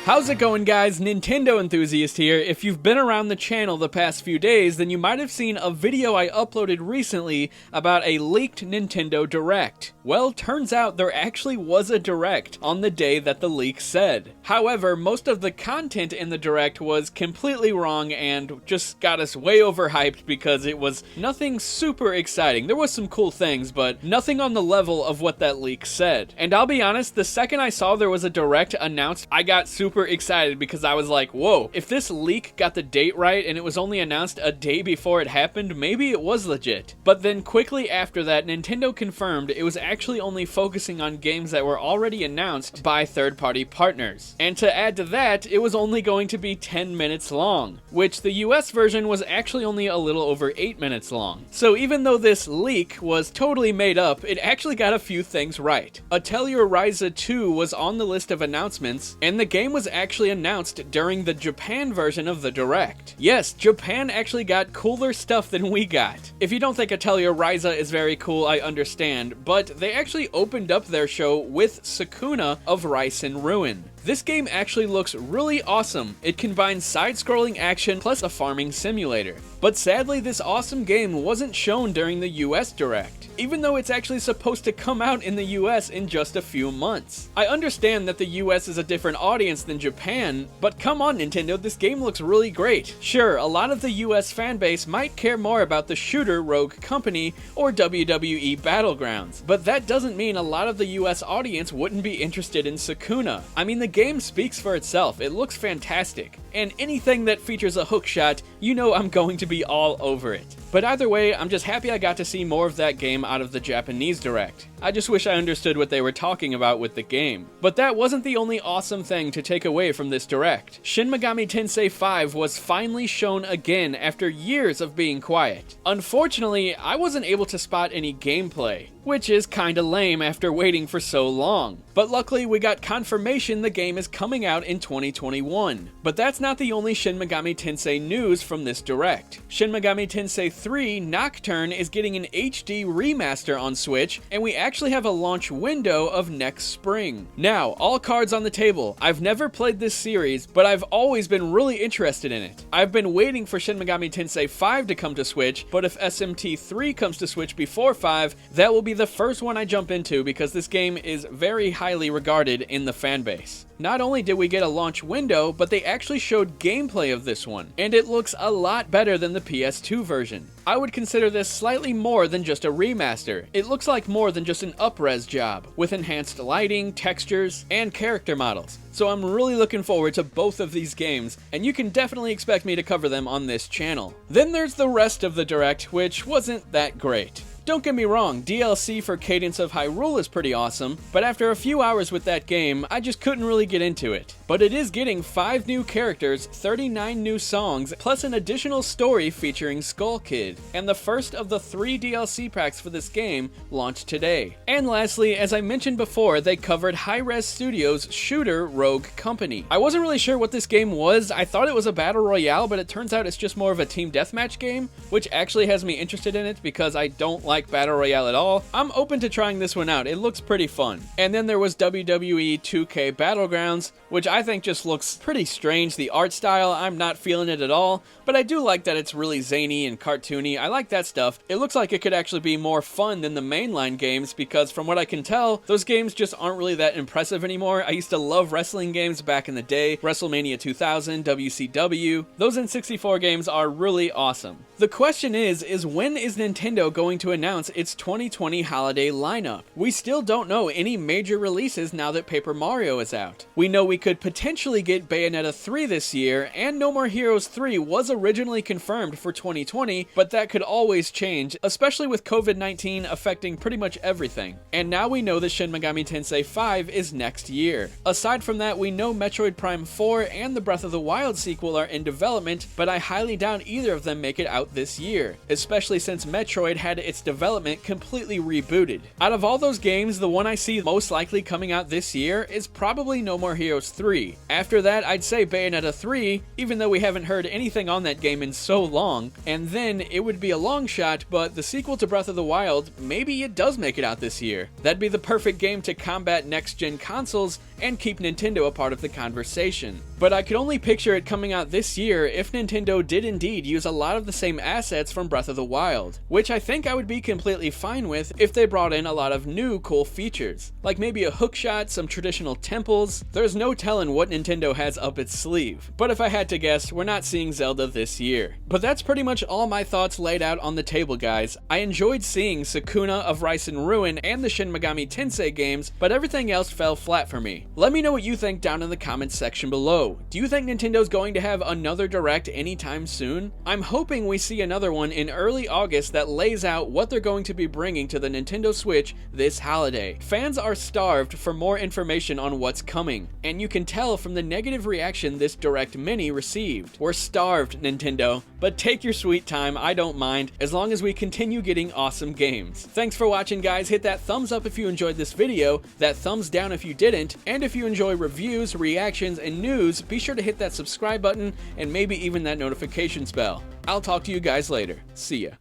How's it going, guys? Nintendo Enthusiast here. If you've been around the channel the past few days, then you might have seen a video I uploaded recently about a leaked Nintendo Direct. Well, turns out there actually was a Direct on the day that the leak said. However, most of the content in the Direct was completely wrong and just got us way overhyped because it was nothing super exciting. There was some cool things, but nothing on the level of what that leak said. And I'll be honest, the second I saw there was a Direct announced, I got super excited because I was like, whoa, if this leak got the date right and it was only announced a day before it happened, maybe it was legit. But then quickly after that, Nintendo confirmed it was actually only focusing on games that were already announced by third-party partners. And to add to that, it was only going to be 10 minutes long, which the US version was actually only a little over 8 minutes long. So even though this leak was totally made up, it actually got a few things right. Atelier Ryza 2 was on the list of announcements, and the game was actually announced during the Japan version of the Direct. Yes, Japan actually got cooler stuff than we got. If you don't think Atelier Ryza is very cool, I understand, but they actually opened up their show with Sakuna of Rice and Ruin. This game actually looks really awesome. It combines side-scrolling action plus a farming simulator. But sadly, this awesome game wasn't shown during the US Direct, even though it's actually supposed to come out in the US in just a few months. I understand that the US is a different audience than Japan, but come on Nintendo, this game looks really great. Sure, a lot of the US fanbase might care more about the shooter Rogue Company or WWE Battlegrounds, but that doesn't mean a lot of the US audience wouldn't be interested in Sakuna. I mean, the game speaks for itself. It looks fantastic. And anything that features a hookshot, you know I'm going to be all over it. But either way, I'm just happy I got to see more of that game out of the Japanese Direct. I just wish I understood what they were talking about with the game. But that wasn't the only awesome thing to take away from this Direct. Shin Megami Tensei 5 was finally shown again after years of being quiet. Unfortunately, I wasn't able to spot any gameplay, which is kinda lame after waiting for so long. But luckily, we got confirmation the game is coming out in 2021. But that's not the only Shin Megami Tensei news from this Direct. Shin Megami Tensei 3 Nocturne is getting an HD remaster on Switch, and we actually have a launch window of next spring. Now, all cards on the table. I've never played this series, but I've always been really interested in it. I've been waiting for Shin Megami Tensei 5 to come to Switch, but if SMT 3 comes to Switch before 5, that will be the first one I jump into because this game is very highly regarded in the fanbase. Not only did we get a launch window, but they actually showed gameplay of this one, and it looks a lot better than the PS2 version. I would consider this slightly more than just a remaster. It looks like more than just an up-res job, with enhanced lighting, textures, and character models. So I'm really looking forward to both of these games, and you can definitely expect me to cover them on this channel. Then there's the rest of the Direct, which wasn't that great. Don't get me wrong, DLC for Cadence of Hyrule is pretty awesome, but after a few hours with that game, I just couldn't really get into it. But it is getting 5 new characters, 39 new songs, plus an additional story featuring Skull Kid, and the first of the 3 DLC packs for this game launched today. And lastly, as I mentioned before, they covered Hi-Rez Studios' shooter Rogue Company. I wasn't really sure what this game was. I thought it was a battle royale, but it turns out it's just more of a team deathmatch game, which actually has me interested in it because I don't like battle royale at all. I'm open to trying this one out. It looks pretty fun. And then there was WWE 2K Battlegrounds, which I think just looks pretty strange. The art style, I'm not feeling it at all, but I do like that it's really zany and cartoony. I like that stuff. It looks like it could actually be more fun than the mainline games because from what I can tell, those games just aren't really that impressive anymore. I used to love wrestling games back in the day. WrestleMania 2000, WCW. Those N64 games are really awesome. The question is when is Nintendo going to announce its 2020 holiday lineup? We still don't know any major releases now that Paper Mario is out. We know we could potentially get Bayonetta 3 this year, and No More Heroes 3 was originally confirmed for 2020, but that could always change, especially with COVID-19 affecting pretty much everything. And now we know that Shin Megami Tensei 5 is next year. Aside from that, we know Metroid Prime 4 and the Breath of the Wild sequel are in development, but I highly doubt either of them make it out this year, especially since Metroid had its development completely rebooted. Out of all those games, the one I see most likely coming out this year is probably No More Heroes 3. After that, I'd say Bayonetta 3, even though we haven't heard anything on that game in so long, and then it would be a long shot, but the sequel to Breath of the Wild, maybe it does make it out this year. That'd be the perfect game to combat next-gen consoles and keep Nintendo a part of the conversation. But I could only picture it coming out this year if Nintendo did indeed use a lot of the same assets from Breath of the Wild, which I think I would be completely fine with if they brought in a lot of new cool features, like maybe a hookshot, some traditional temples. There's no telling what Nintendo has up its sleeve, but if I had to guess, we're not seeing Zelda this year. But that's pretty much all my thoughts laid out on the table, guys. I enjoyed seeing Sakuna of Rice and Ruin and the Shin Megami Tensei games, but everything else fell flat for me. Let me know what you think down in the comments section below. Do you think Nintendo's going to have another Direct anytime soon? I'm hoping we see another one in early August that lays out what they're going to be bringing to the Nintendo Switch this holiday. Fans are starved for more information on what's coming, and you can tell from the negative reaction this Direct Mini received. We're starved, Nintendo, but take your sweet time, I don't mind, as long as we continue getting awesome games. Thanks for watching, guys. Hit that thumbs up if you enjoyed this video, that thumbs down if you didn't, and if you enjoy reviews, reactions, and news, be sure to hit that subscribe button and maybe even that notifications bell. I'll talk to you guys later. See ya.